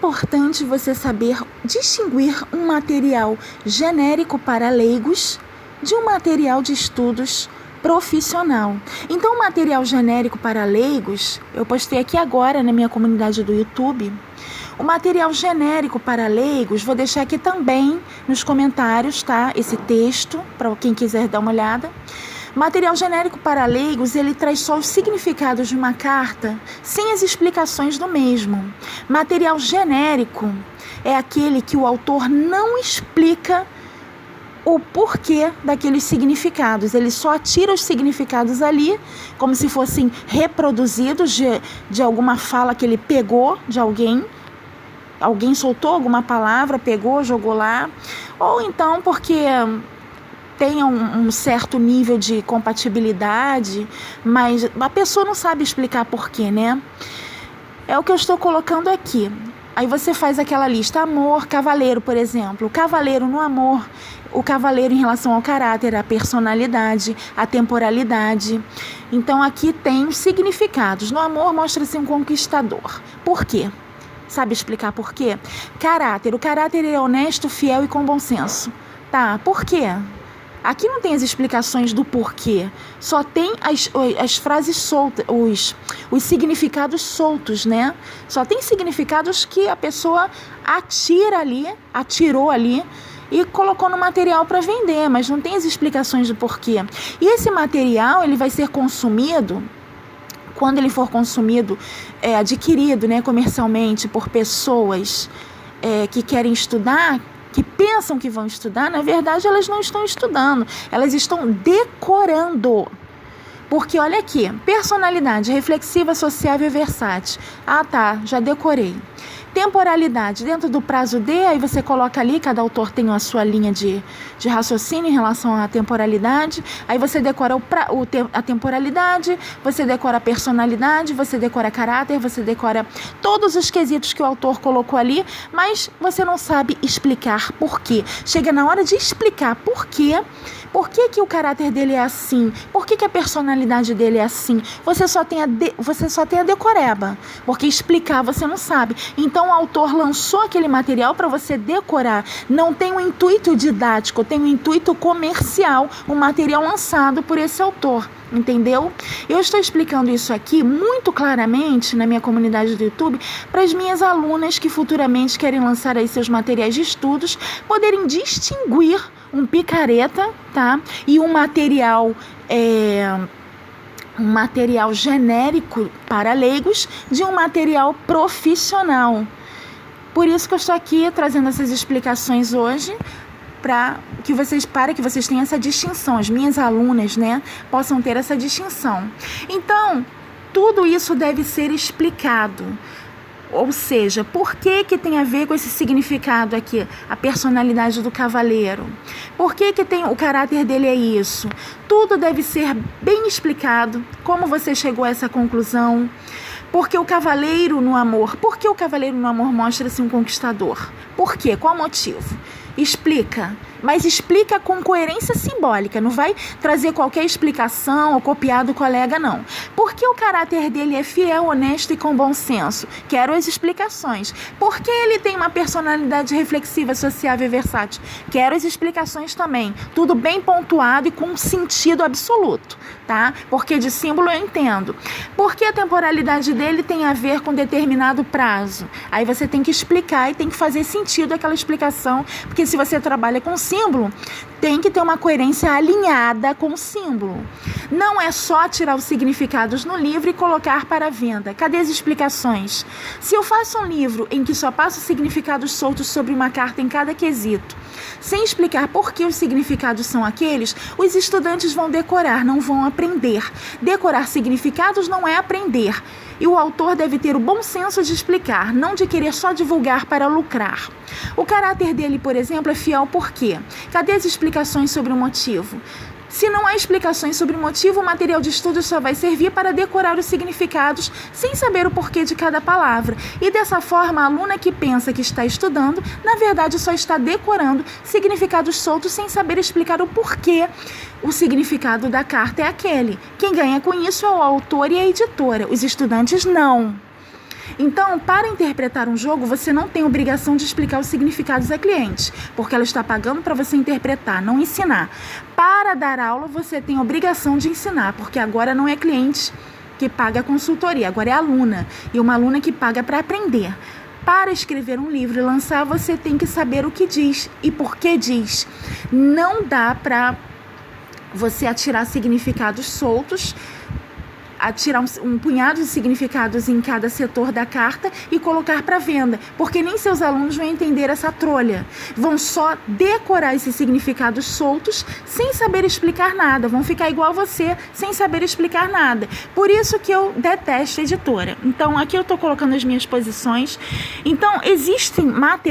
importante você saber distinguir um material genérico para leigos de um material de estudos profissional. Então, o material genérico para leigos, eu postei aqui agora na minha comunidade do YouTube. O material genérico para leigos, vou deixar aqui também nos comentários, tá? Esse texto, para quem quiser dar uma olhada. Material genérico para leigos, ele traz só os significados de uma carta, sem as explicações do mesmo. Material genérico é aquele que o autor não explica o porquê daqueles significados. Ele só tira os significados ali, como se fossem reproduzidos de alguma fala que ele pegou de alguém. Alguém soltou alguma palavra, pegou, jogou lá. Ou então porque tenha um certo nível de compatibilidade, mas a pessoa não sabe explicar porquê, né? É o que eu estou colocando aqui. Aí você faz aquela lista, amor, cavaleiro, por exemplo. O cavaleiro no amor, o cavaleiro em relação ao caráter, a personalidade, a temporalidade. Então aqui tem os significados. No amor mostra-se um conquistador. Por quê? Sabe explicar por quê? Caráter. O caráter é honesto, fiel e com bom senso. Tá, por quê? Aqui não tem as explicações do porquê, só tem as frases soltas, os significados soltos, né? Só tem significados que a pessoa atirou ali e colocou no material para vender, mas não tem as explicações do porquê. E esse material, ele vai ser consumido, quando ele for consumido, adquirido, né, comercialmente por pessoas que querem estudar, que pensam que vão estudar, na verdade elas não estão estudando, elas estão decorando. Porque olha aqui, personalidade reflexiva, sociável e versátil. Ah tá, já decorei. Temporalidade, dentro do prazo D, aí você coloca ali, cada autor tem a sua linha de raciocínio em relação à temporalidade, aí você decora a temporalidade, você decora a personalidade, você decora caráter, você decora todos os quesitos que o autor colocou ali, mas você não sabe explicar por quê. Chega na hora de explicar por quê que o caráter dele é assim, por que a personalidade dele é assim, você só tem a decoreba, porque explicar você não sabe. Então o autor lançou aquele material para você decorar, não tem um intuito didático, tem um intuito comercial, um material lançado por esse autor, entendeu? Eu estou explicando isso aqui muito claramente na minha comunidade do YouTube para as minhas alunas que futuramente querem lançar aí seus materiais de estudos, poderem distinguir um picareta, tá? E um material genérico para leigos de um material profissional. Por isso que eu estou aqui trazendo essas explicações hoje, para que vocês tenham essa distinção, as minhas alunas, né, possam ter essa distinção. Então, tudo isso deve ser explicado. Ou seja, por que tem a ver com esse significado aqui, a personalidade do cavaleiro? Por que tem o caráter dele é isso? Tudo deve ser bem explicado, como você chegou a essa conclusão. Porque o cavaleiro no amor, mostra-se um conquistador? Por quê? Qual motivo? Explica, mas explica com coerência simbólica, não vai trazer qualquer explicação ou copiar do colega, não. Porque o caráter dele é fiel, honesto e com bom senso? Quero as explicações. Porque ele tem uma personalidade reflexiva, sociável e versátil? Quero as explicações também. Tudo bem pontuado e com sentido absoluto, tá? Porque de símbolo eu entendo. Porque a temporalidade dele tem a ver com determinado prazo? Aí você tem que explicar e tem que fazer sentido aquela explicação, porque se você trabalha com símbolo, tem que ter uma coerência alinhada com o símbolo. Não é só tirar os significados no livro e colocar para venda. Cadê as explicações? Se eu faço um livro em que só passo significados soltos sobre uma carta em cada quesito, sem explicar por que os significados são aqueles, os estudantes vão decorar, não vão aprender. Decorar significados não é aprender. E o autor deve ter o bom senso de explicar, não de querer só divulgar para lucrar. O caráter dele, por exemplo, é fiel por quê? Cadê as explicações sobre o motivo? Se não há explicações sobre o motivo, o material de estudo só vai servir para decorar os significados sem saber o porquê de cada palavra. E dessa forma, a aluna que pensa que está estudando, na verdade só está decorando significados soltos sem saber explicar o porquê. O significado da carta é aquele. Quem ganha com isso é o autor e a editora, os estudantes não. Então, para interpretar um jogo, você não tem obrigação de explicar os significados a cliente, porque ela está pagando para você interpretar, não ensinar. Para dar aula, você tem obrigação de ensinar, porque agora não é cliente que paga a consultoria, agora é aluna, e uma aluna que paga para aprender. Para escrever um livro e lançar, você tem que saber o que diz e por que diz. Não dá para você atirar significados soltos, atirar um punhado de significados em cada setor da carta e colocar para venda, porque nem seus alunos vão entender essa trolha. Vão só decorar esses significados soltos sem saber explicar nada, vão ficar igual você, sem saber explicar nada. Por isso que eu detesto editora. Então, aqui eu estou colocando as minhas posições. Então, existem materiais